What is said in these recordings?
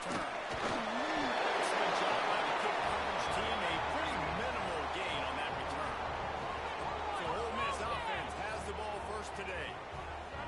return. Excellent job by the kick coverage team. A pretty minimal gain on that return. So Ole Miss offense has the ball first today.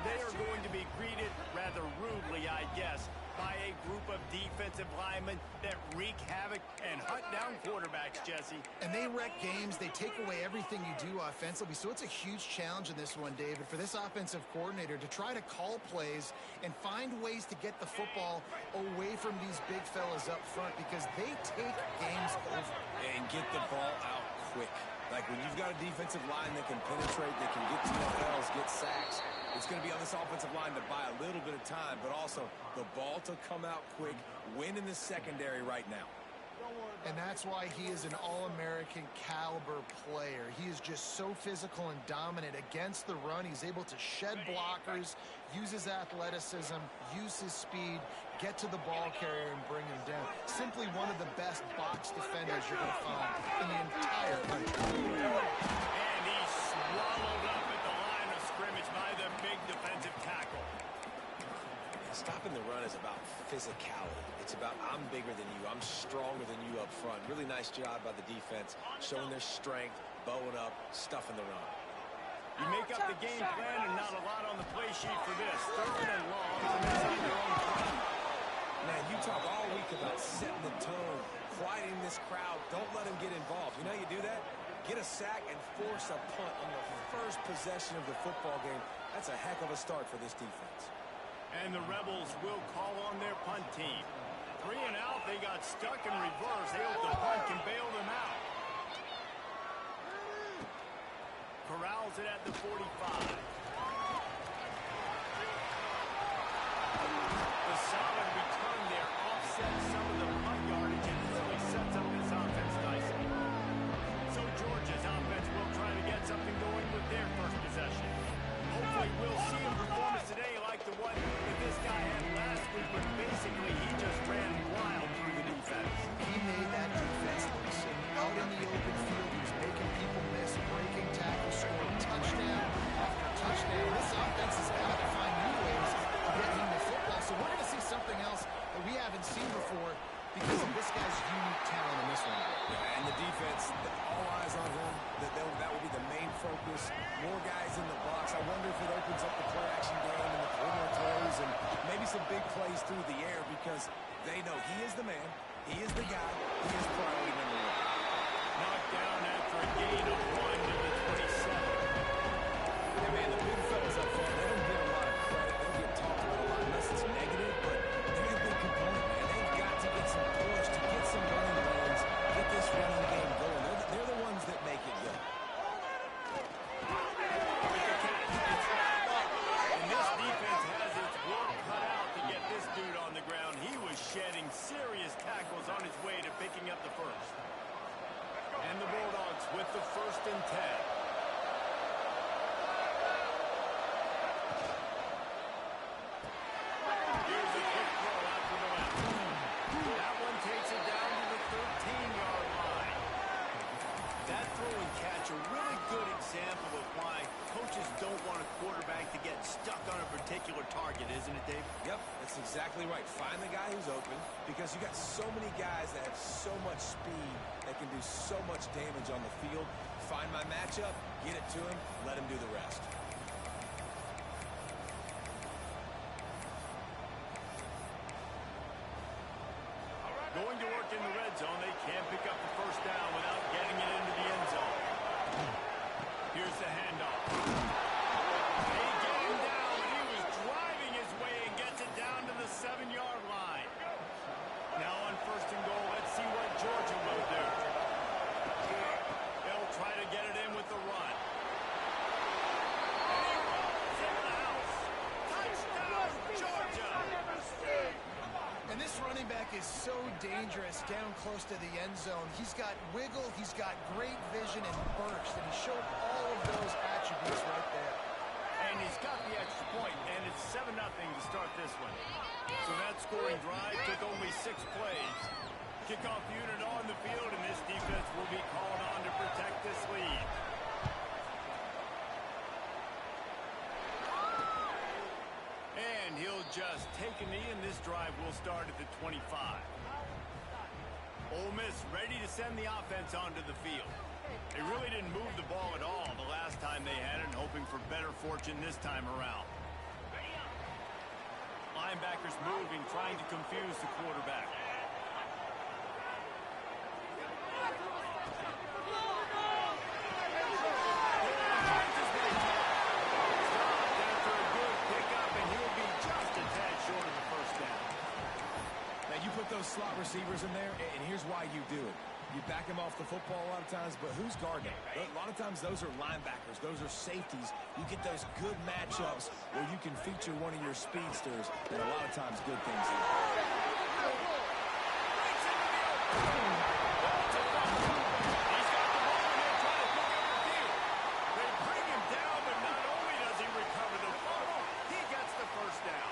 They are going to be greeted rather rudely, I guess, by a group of defensive linemen that wreak havoc and hunt down quarterbacks, Jesse. And they wreck games. They take away everything you do offensively. So it's a huge challenge in this one, David, for this offensive coordinator to try to call plays and find ways to get the football away from these big fellas up front because they take games over. And get the ball out quick. Like when you've got a defensive line that can penetrate, that can get TFLs, get sacks, it's going to be on this offensive line to buy a little bit of time, but also the ball to come out quick, win in the secondary right now. And that's why he is an All-American caliber player. He is just so physical and dominant against the run. He's able to shed blockers, use his athleticism, use his speed, get to the ball carrier and bring him down. Simply one of the best box defenders you're going to find in the entire country. And he's swallowed up at the line of scrimmage by the big defensive tackle. Stopping the run is about physicality. It's about I'm bigger than you. I'm stronger than you up front. Really nice job by the defense, showing their strength, bowing up, stuffing the run. You make up the game plan and not a lot on the play sheet for this. Third and long from inside their own 20. Man, you talk all week about setting the tone, quieting this crowd. Don't let them get involved. You know how you do that? Get a sack and force a punt on the first possession of the football game. That's a heck of a start for this defense. And the Rebels will call on their punt team. 3 and out, they got stuck in reverse. They hope the punt can bail them out. Corrals it at the 45. The solid return there offsets some of the punt yardage and really sets up this offense nicely. So Georgia's offense will try to get something going with their first possession. Hopefully we'll see a performance today like the one that this guy had last week, but basically he just ran wild through the defense. He made that defense look sick. Out in the open field, he was making people miss, breaking tackles, scoring touchdown after touchdown. This offense has got to find new ways to get him the football. So we're going to see something else that we haven't seen before because of this guy's unique talent in this one. Yeah, and the defense, all eyes on him. That will be the main focus. More guys in the box. I wonder if it opens up the play action game and the perimeter throws and maybe some big plays through the air because they know he is the man, he is the guy, he is priority number one. Knocked down after a gain of 1 to the 27. Yeah, man, the big fellas up front, they don't get a lot of credit. They don't get talked about a lot unless it's negative, but they're a big component, man. They've got to get some push, to get some running lanes, get this running game going. They're the ones that make it go. And this defense has its work cut out to get this dude on the ground. He was shedding serious tackles on his way to picking up the first. And the Bulldogs with the 1st and 10. Here's a quick throw out to the left. That one takes it down to the 13-yard line. That throw and catch, a really good example of why coaches don't want a quarterback to get stuck on a particular target, isn't it, Dave? Yep, that's exactly right. Find the guy who's open because you got so many guys that have so much speed that can do so much damage on the field. Find my matchup, get it to him, let him do the rest. Going to work in the red zone, they can't pick up the first down without getting it into the end zone. Here's the handoff. They get him down, but he was driving his way and gets it down to the 7-yard line. Now on 1st and goal, let's see what Georgia will do. They'll try to get it in with the run. And he rolls into the house. Touchdown, Georgia! And this running back is so dangerous down close to the end zone. He's got wiggle, he's got great vision and burst, and he showed all of those attributes right there. And he's got the extra point, and it's 7-0 to start this one. So that scoring drive took only 6 plays. Kickoff unit on the field, and this defense will be called on to protect this lead. And And he'll just take a knee, and this drive will start at the 25. Ole Miss ready to send the offense onto the field. They really didn't move the ball at all the last time they had it, and hoping for better fortune this time around. Linebackers moving, trying to confuse the quarterback. Those slot receivers in there, and here's why you do it. You back them off the football a lot of times, but who's guarding them? A lot of times those are linebackers, those are safeties. You get those good matchups where you can feature one of your speedsters, and a lot of times good things happen. They bring him down, but not only does he recover the ball, he gets the first down.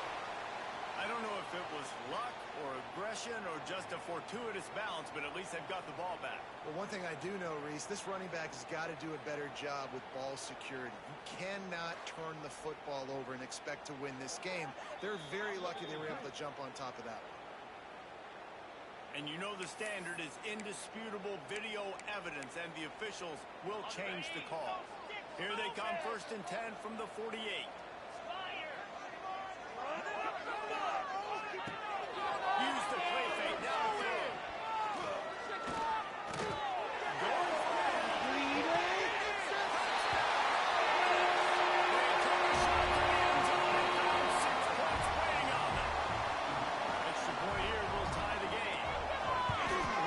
I don't know if it was luck or aggression or just a fortuitous bounce, but at least they've got the ball back. Well, one thing I do know, Reese, this running back has got to do a better job with ball security. You cannot turn the football over and expect to win this game. They're very lucky they were able to jump on top of that one. And you know the standard is indisputable video evidence, and the officials will change the call. Here they come, 1st and 10 from the 48. Use the play fake, now throw. Extra point here will tie the game.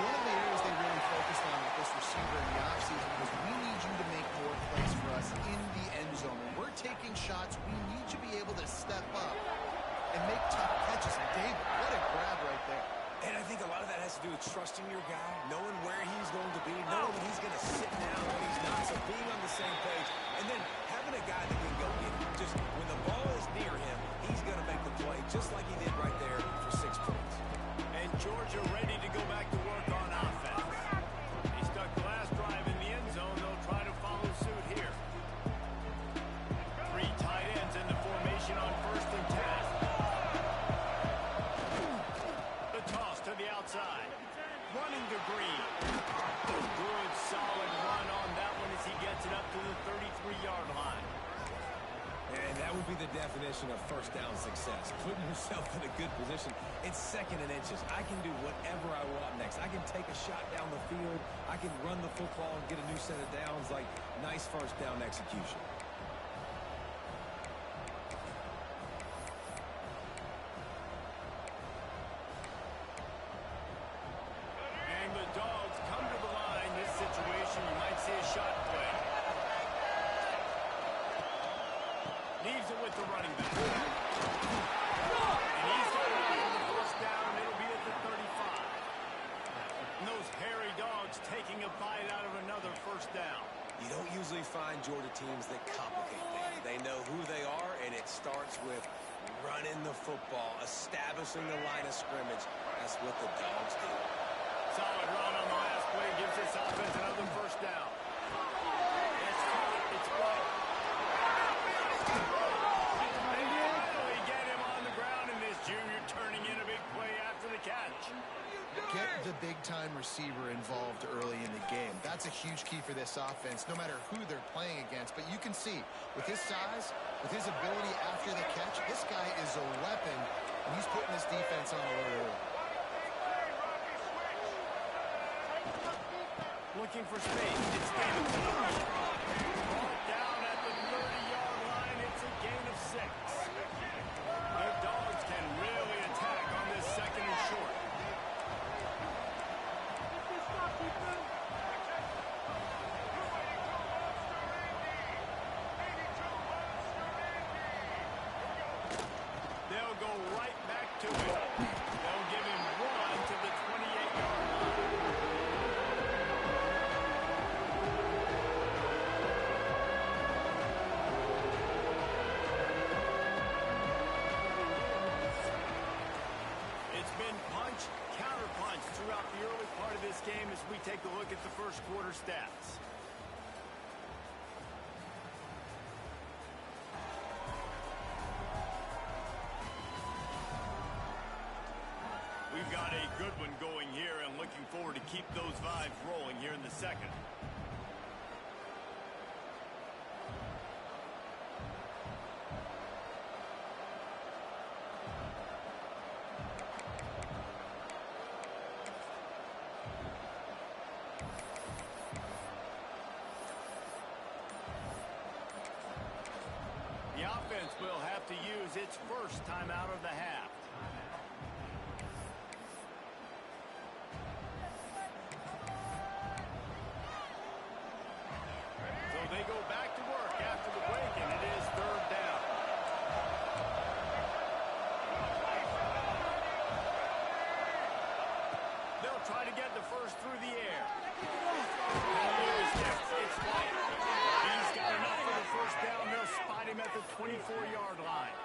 One of the areas they really focused on with this receiver in the offseason was we need you to make more plays for us in the end zone. When we're taking shots, we need you to be able to step up and make tough catches. And David, what a grab right there. And I think a lot of that has to do with trusting your guy, knowing where he's going to be, knowing when he's going to sit down, when he's not, so being on the same page, and then having a guy that can go get it. Just when the ball is near him, he's going to make the play, just like he did right there for 6 points. And Georgia ready to go back to work on offense. He stuck the last drive in the end zone. They'll try to follow suit here. 3 tight ends in the formation on 1st and 10. To the outside, running to Green. A good, solid run on that one as he gets it up to the 33-yard line. And that would be the definition of first down success. Putting yourself in a good position. It's 2nd and inches. I can do whatever I want next. I can take a shot down the field. I can run the football and get a new set of downs. Like, nice first down execution. Leaves it with the running back. And he's got it out of the first down. It'll be at the 35. And those hairy dogs taking a bite out of another first down. You don't usually find Georgia teams that complicate things. They know who they are, and it starts with running the football, establishing the line of scrimmage. That's what the dogs do. Solid run on the last play. Gives this offense another first down. It's caught. It's blocked. Get the big-time receiver involved early in the game. That's a huge key for this offense, no matter who they're playing against. But you can see, with his size, with his ability after the catch, this guy is a weapon, and he's putting his defense on alert early. Looking for space. It's David. Ball down at the 30-yard line. It's a gain of 6. The Dogs can really attack on this 2nd and short. They'll go right back to it. They'll give him 1 to the 28-yard line. It's been punch, counter-punch throughout the early part of this game as we take a look at the first quarter stats. forward to keep those vibes rolling here in the second. The offense will have to use its first timeout of the half. So they go back to work after the break, and it is third down. They'll try to get the first through the air. It's White. He's got enough for the first down. They'll spot him at the 24-yard line.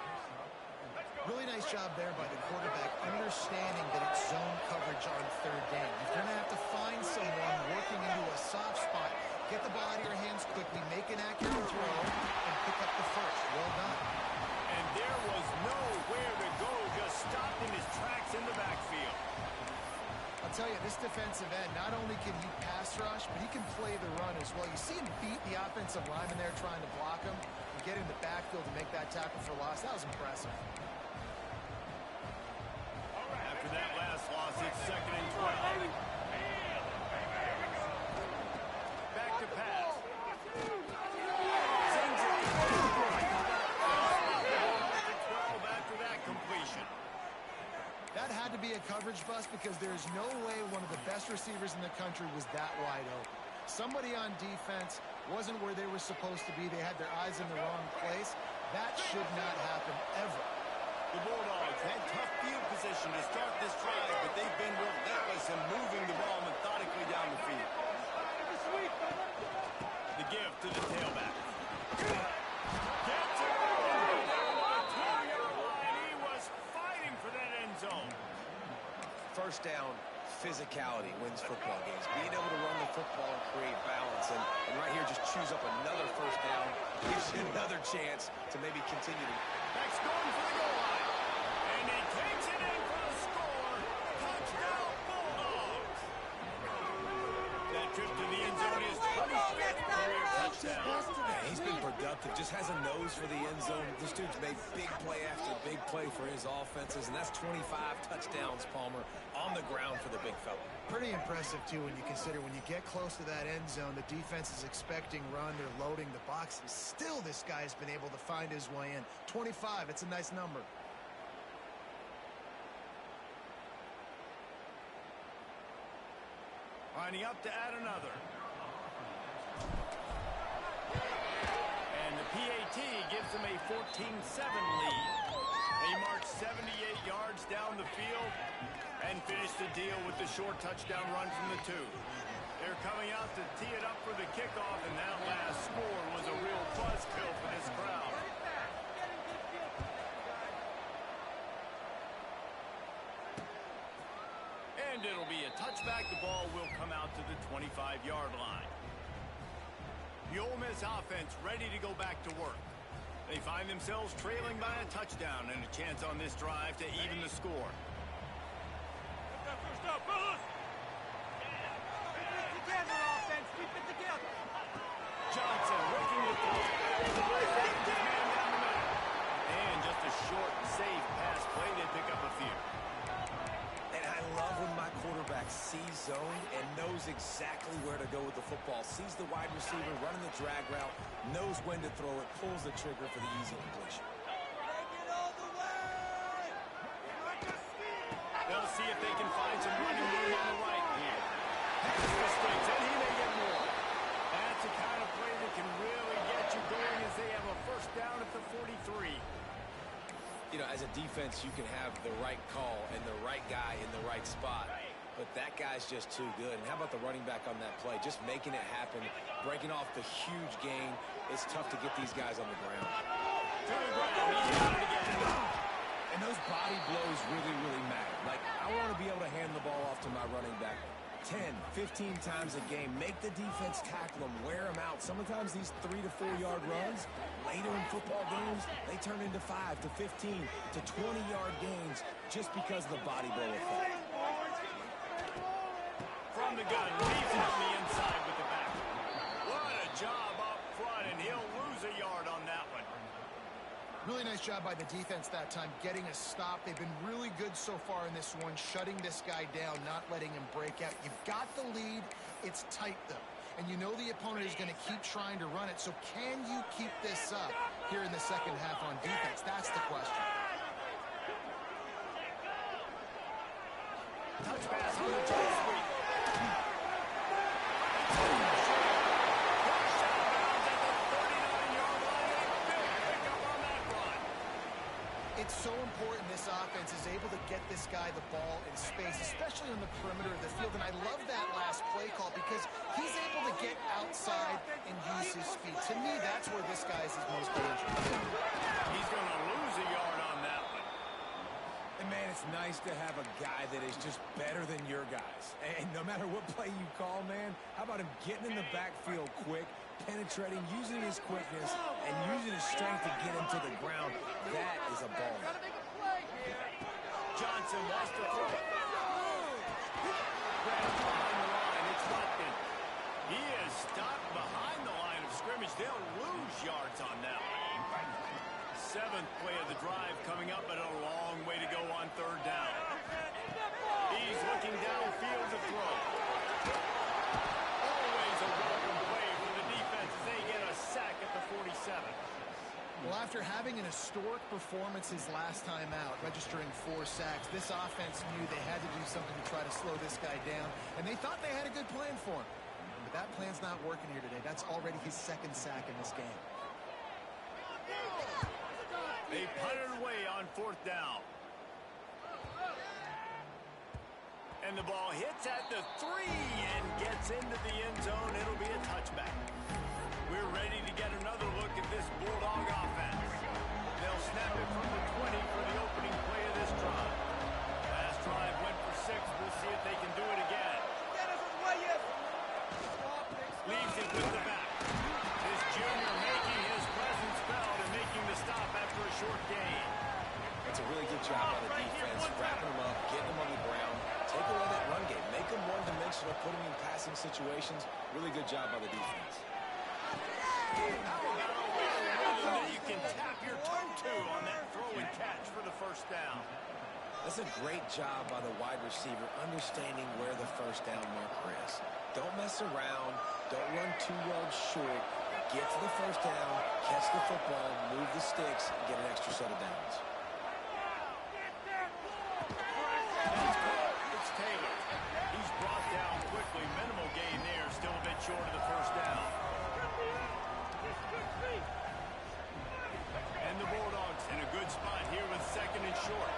Really nice job there by the quarterback, understanding that it's zone coverage on third down. You're going to have to find someone working into a soft spot, get the ball out of your hands quickly, make an accurate throw, and pick up the first. Well done. And there was nowhere to go, just stopped in his tracks in the backfield. I'll tell you, this defensive end, not only can he pass rush, but he can play the run as well. You see him beat the offensive lineman there trying to block him and get in the backfield to make that tackle for loss. That was impressive. After that last loss, it's 2nd and 12. Back to pass. Sends it. 12 after that completion. That had to be a coverage bust because there's no way one of the best receivers in the country was that wide open. Somebody on defense wasn't where they were supposed to be. They had their eyes in the wrong place. That should not happen ever. The Bulldogs had tough field position to start this drive, but they've been relentless in moving the ball methodically down the field. The give to the tailback. Gets it down on the 20-yard line. He was fighting for that end zone. First down, physicality wins football games. Being able to run the football and create balance. And right here, just choose up another first down. Gives you another chance to maybe continue to... Back's going for the goal line. And he takes it in for the score. Touchdown, Bulldogs. That trip to the end zone is 25th career touchdown. Yeah, he's been productive. Just has a nose for the end zone. This dude's made big play after big play for his offenses. And that's 25 touchdowns, Palmer, on the ground for the big fella. Pretty impressive, too, when you consider when you get close to that end zone, the defense is expecting run, they're loading the box, and still this guy's been able to find his way in. 25, it's a nice number. Lining up to add another. And the PAT gives them a 14-7 lead. They march 78 yards down the field and finish the deal with the short touchdown run from the 2. They're coming out to tee it up for the kickoff, and that last score was a real buzzkill for this crowd. And it'll be a touchback. The ball will come out to the 25-yard line. The Ole Miss offense ready to go back to work. They find themselves trailing by a touchdown and a chance on this drive to even the score. Johnson working the throw. And just a short, safe pass play. They pick up a few. And I love when my quarterback sees zone and knows exactly where to go with the football. Sees the wide receiver running the drag route, knows when to throw it, pulls the trigger for the easy completion. They'll see if they can find some running room on the right here. Pass mistakes, and he may get more. That's the kind of play that can really get you going as they have a first down at the 43. You know, as a defense, you can have the right call and the right guy in the right spot. But that guy's just too good. And how about the running back on that play? Just making it happen, breaking off the huge gain. It's tough to get these guys on the ground. To the ground, he's got it again. And those body blows really, really matter. Like, I want to be able to hand the ball off to my running back 10, 15 times a game. Make the defense tackle them, wear them out. Sometimes these 3 to 4 yard runs, later in football games, they turn into 5 to 15 to 20 yard gains just because of the body blow effect. from the gun. Leaves it on the inside with the back. What a job up front, and he'll lose a yard on that one. Really nice job by the defense that time, getting a stop. They've been really good so far in this one, shutting this guy down, not letting him break out. You've got the lead. It's tight, though. And you know the opponent is going to keep trying to run it. So can you keep this up here in the second half on defense? That's the question. Touch pass on the jet sweep. It's so important this offense is able to get this guy the ball in space, especially on the perimeter of the field. And I love that last play call because he's able to get outside and use his speed. To me, that's where this guy is his most dangerous. He's going to lose a yard on that one. And, man, it's nice to have a guy that is just better than your guys. And no matter what play you call, man, how about him getting in the backfield quick, penetrating, using his quickness, and using his strength to get him to the ground? That is a ball. Johnson wants to throw it. Grabs behind the line. It's Lupton. He is stopped behind the line of scrimmage. They'll lose yards on that one. Seventh play of the drive coming up, but a long way to go on third down. He's looking downfield to throw. Always a welcome play for the defense as they get a sack at the 47. Well, after having an historic performance his last time out, registering 4 sacks, this offense knew they had to do something to try to slow this guy down, and they thought they had a good plan for him. But that plan's not working here today. That's already his second sack in this game. They punted away on fourth down. And the ball hits at the 3 and gets into the end zone. It'll be a touchback. We're ready to get another look at this Bulldog offense. They'll snap it from the 20 for the opening play of this drive. Last drive went for 6. We'll see if they can do it again. Leaves it with the back. This junior making his presence felt and making the stop after a short gain. That's a really good job by the defense, wrapping them up, getting them on the ground, take away that run game, make them one-dimensional, put them in passing situations. Really good job by the defense. How about a rhythm that you can tap your toe to on that throw and catch for the first down? That's a great job by the wide receiver, understanding where the first down marker is. Don't mess around. Don't run 2 yards short. Get to the first down, catch the football, move the sticks, and get an extra set of downs. It's Taylor. He's brought down quickly. Minimal gain there. Still a bit short of the first down. And the Bulldogs in a good spot here with second and short.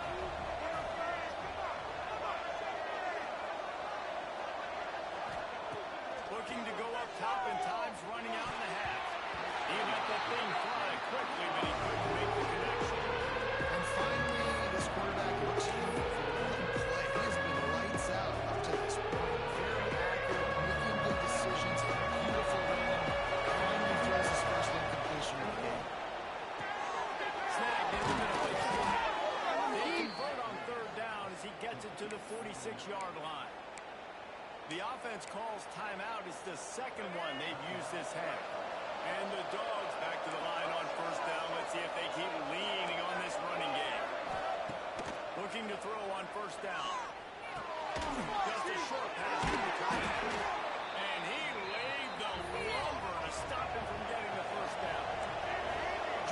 Looking to go up top and time's running out in the half. He let that thing fly quickly, but he couldn't make the connection. And finally, this quarterback looks good for one play. He has been lights out up to this point. Very accurate, making good decisions, beautiful run. Finally throws his first incompletion of the game. Snagged in the middle. They convert on third down as he gets it to the 46-yard line. The offense calls timeout. It's the second one they've used this half. And the Dogs back to the line on first down. Let's see if they keep leaning on this running game. Looking to throw on first down. Just a short pass to the tight end. And he laid the lumber to stop him from getting the first down.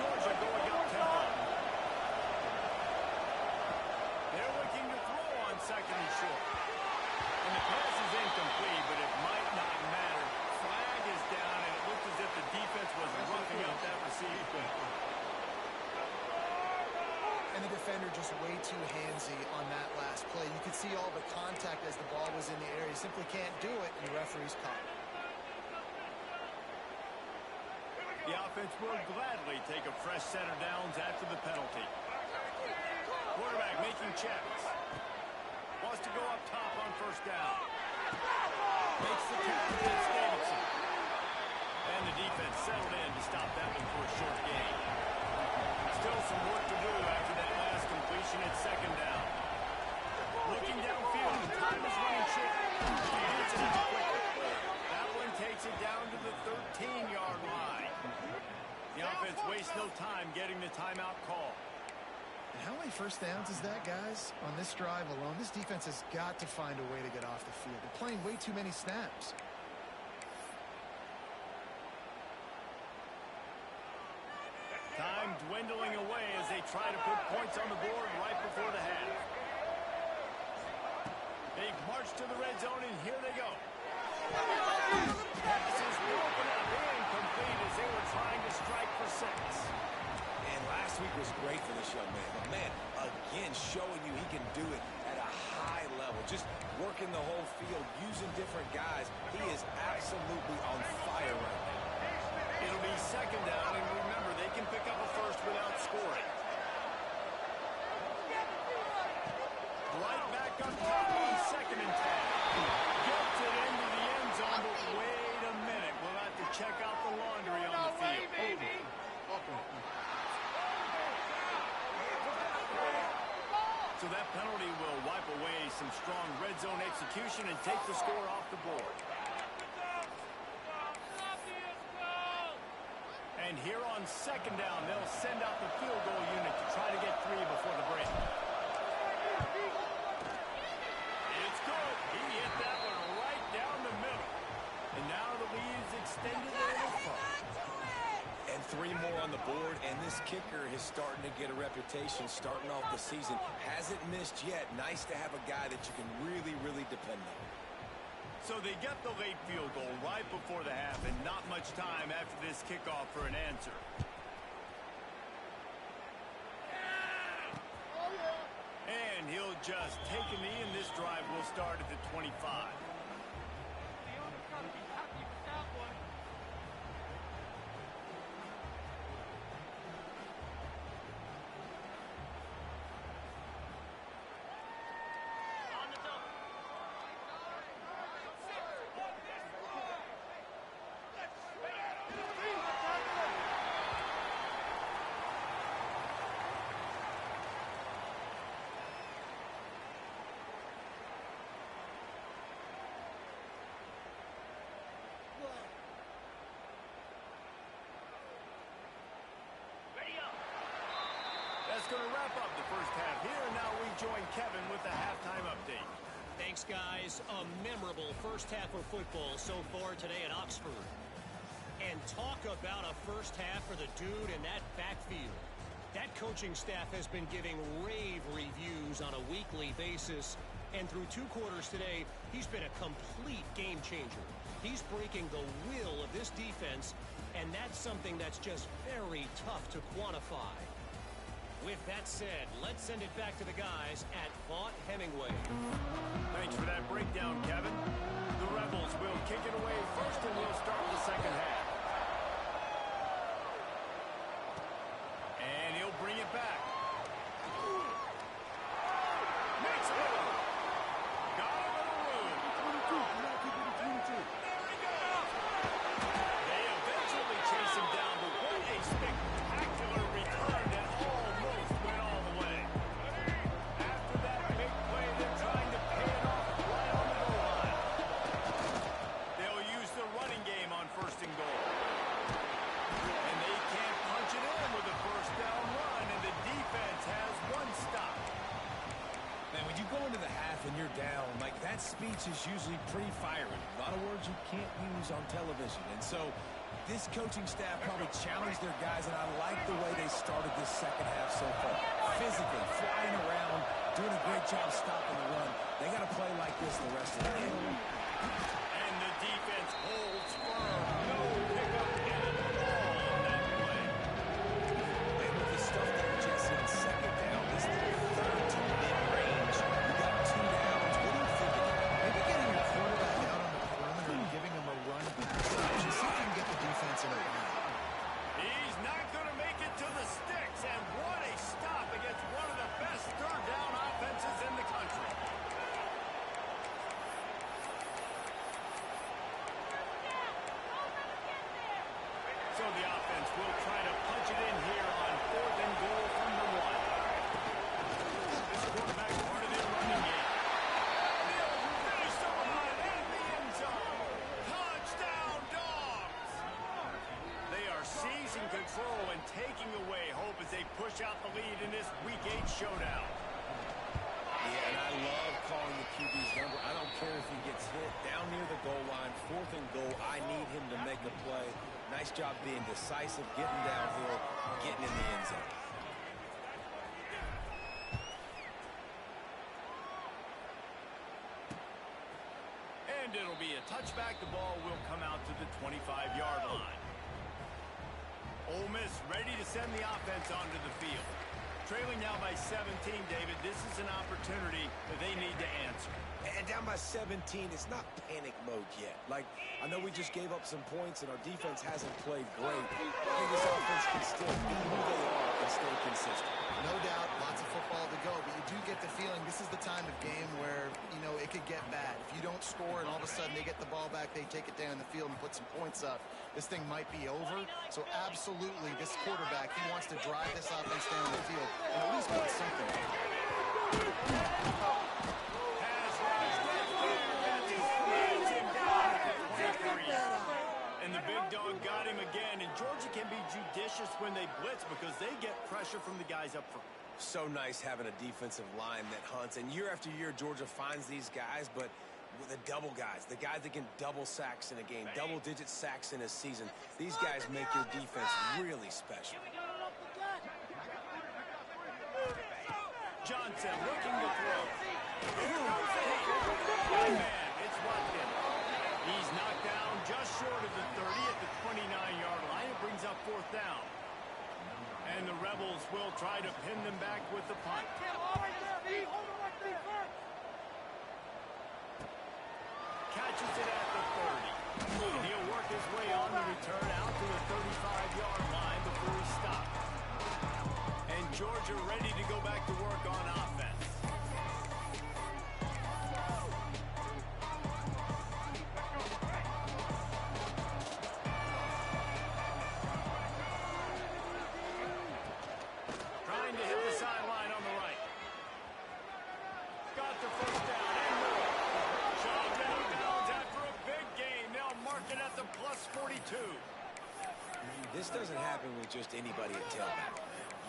Georgia going up tempo. They're looking to throw on second and short. And the pass is incomplete, but it might not matter. Flag is down, and it looked as if the defense was roughing up that receiver. And the defender just way too handsy on that last play. You could see all the contact as the ball was in the air. He simply can't do it, and the referee's caught. The offense will gladly take a fresh set of downs after the penalty. Quarterback making checks. Wants to go up top on first down. Makes the catch against Davidson. And the defense settled in to stop that one for a short gain. Still some work to do after that last completion at second down. Looking downfield, time is running short. He hits it How many first downs is that, guys? On this drive alone, this defense has got to find a way to get off the field. They're playing way too many snaps. Time dwindling away as they try to put points on the board right before the half. They march to the red zone, and here they go. Passes broken up, incomplete as they were trying to strike for 6. And last week was great for this young man. But, man, again, showing you he can do it at a high level. Just working the whole field, using different guys. He is absolutely on fire right now. It'll be second down, and remember, they can pick up a first without scoring. Right back on top on 2nd and 10. Gets it into the end zone, but wait a minute. We'll have to check out the laundry on the field. So that penalty will wipe away some strong red zone execution and take the score off the board. And here on 2nd down, they'll send out the field goal unit to try to get 3 before the break. It's good. He hit that one right down the middle. And now the lead's extended a little further. And 3 more on the board, and this kicker is starting to get a reputation starting off the season. Hasn't missed yet. Nice to have a guy that you can really, really depend on. So they get the late field goal right before the half, and not much time after this kickoff for an answer. And he'll just take a knee, and this drive will start at the 25. That's going to wrap up the first half here. Now we join Kevin with the halftime update. Thanks, guys. A memorable first half of football so far today at Oxford. And talk about a first half for the dude in that backfield. That coaching staff has been giving rave reviews on a weekly basis. And through 2 quarters today, he's been a complete game changer. He's breaking the will of this defense, and that's something that's just very tough to quantify. With that said, let's send it back to the guys at Vaught Hemingway. Thanks for that breakdown, Kevin. The Rebels will kick it away first, and we'll start the second half. And he'll bring it back. Makes a move. Got a little room. There he goes. They eventually chase him down, but what a spectacular return that almost went all the way. After that big play, they're trying to pay it off right on the goal line. They'll use the running game on 1st and goal. And they can't punch it in with a first down run, and the defense has 1 stop. Man, when you go into the half and you're down, like, that speech is usually pretty fiery. A lot of words you can't use on television. And so this coaching staff probably challenged their guys, and I like the way they started this second half so far. Physically, flying around, doing a great job stopping the run. They got to play like this the rest of the game. And the defense holds firm. No pickup at all on that play. And with the stuff there, Jesse, on second down, this little 3rd to mid-range, you got 2 downs. What are you thinking? Maybe getting your quarterback out on the perimeter and giving him a run pass option. See if you can get the defense in a run. He's not going to make it to the sticks, and what a stop against one of the best 3rd down offenses in the country. showdown. Yeah, and I love calling the QB's number. I don't care if he gets hit down near the goal line, 4th and goal. I need him to make a play. Nice job being decisive, getting downhill, getting in the end zone. And it'll be a touchback. The ball will come out to the 25-yard line. Ole Miss ready to send the offense onto the field. Trailing now by 17, David. This is an opportunity that they need to answer. And down by 17, it's not panic mode yet. Like, I know we just gave up some points and our defense hasn't played great. I think this offense can still be who they are and stay consistent. No doubt, lots of football to go, but you do get the feeling this is the time of game where, you know, it could get bad. If you don't score and all of a sudden they get the ball back, they take it down the field and put some points up, this thing might be over. So absolutely, this quarterback, he wants to drive this offense down the field and at least put something in. And the big dog got him again. And Georgia can be judicious when they blitz because they get pressure from the guys up front. So nice having a defensive line that hunts. And year after year, Georgia finds these guys, but with the double guys, the guys that can double sacks in a game, double-digit sacks in a season, these guys make your defense really special. Johnson looking to throw. Here comes the heat. One man, it's Watkins. He's knocked down just short of the 30 at the 29-yard line. It brings up 4th down. And the Rebels will try to pin them back with the punt. Catches it at the 30. And he'll work his way on the return out to the 35-yard line before he stops. And Georgia ready to go back to work on offense. Trying to hit the sideline on the right. Got the first down and more. Shoved out of bounds after a big gain. They'll mark it at the plus 42. This doesn't happen with just anybody at tailback.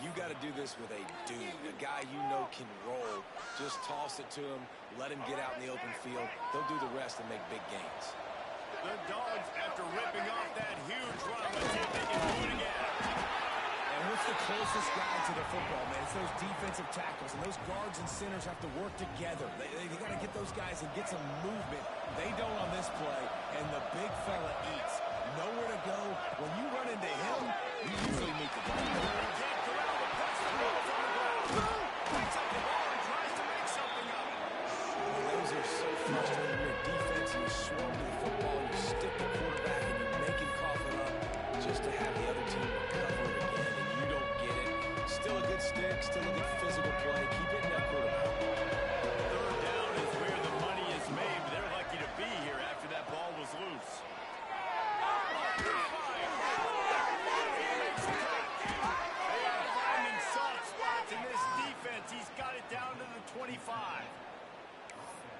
You got to do this with a dude, a guy you know can roll. Just toss it to him, let him get out in the open field. They'll do the rest and make big gains. The Dogs, after ripping off that huge run, let's see if they can do it again. And what's the closest guy to the football, man? It's those defensive tackles, and those guards and centers have to work together. They got to get those guys and get some movement. They don't on this play, and the big fella eats. Nowhere to go. When you run into him, you usually meet the ball. Can't corral the press. The ball's on the ground. Picks up the ball and tries to make something of it. Those are so frustrating. You're a defense, and you swarm to the football, you stick the quarterback, and you make him cough it up just to have the other team recover it again, and you don't get it. Still a good stick, still a good physical play. Keep hitting that quarterback. 3rd down is where the money is made. They're lucky to be here after that ball was loose. He's got it down to the 25.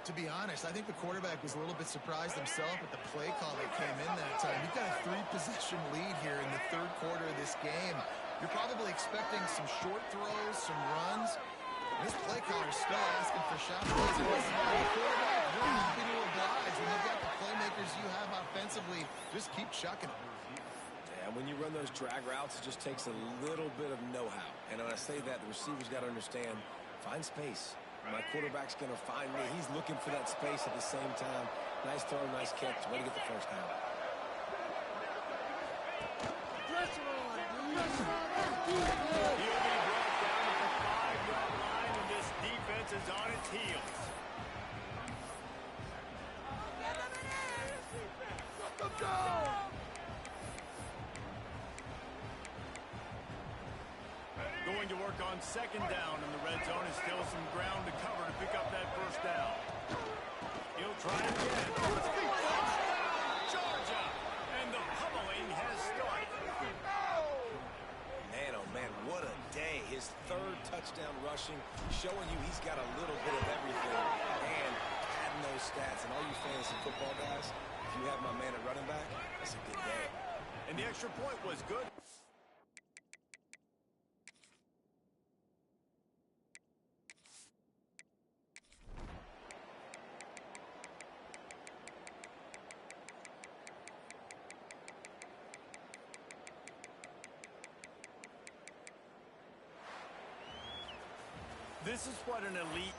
To be honest, I think the quarterback was a little bit surprised himself with the play call that came in that time. You've got a 3-possession lead here in the 3rd quarter of this game. You're probably expecting some short throws, some runs. This play caller is still asking for shots. The quarterback, we're happy to oblige. When you've got the playmakers you have offensively, just keep chucking them. And when you run those drag routes, it just takes a little bit of know-how. And when I say that, the receiver's got to understand, find space. My quarterback's going to find me. He's looking for that space at the same time. Nice throw, nice catch. Way to get the first down. He'll be brought down at the 5-yard line, and this defense is on its heels. Going to work on 2nd down in the red zone. Is still some ground to cover to pick up that first down. He'll try it again. Georgia, and the pummeling has started. Man, oh man, what a day. His 3rd touchdown rushing, showing you he's got a little bit of everything. And adding those stats, and all you fantasy football guys, if you have my man at running back, that's a good day. And the extra point was good. This is what an elite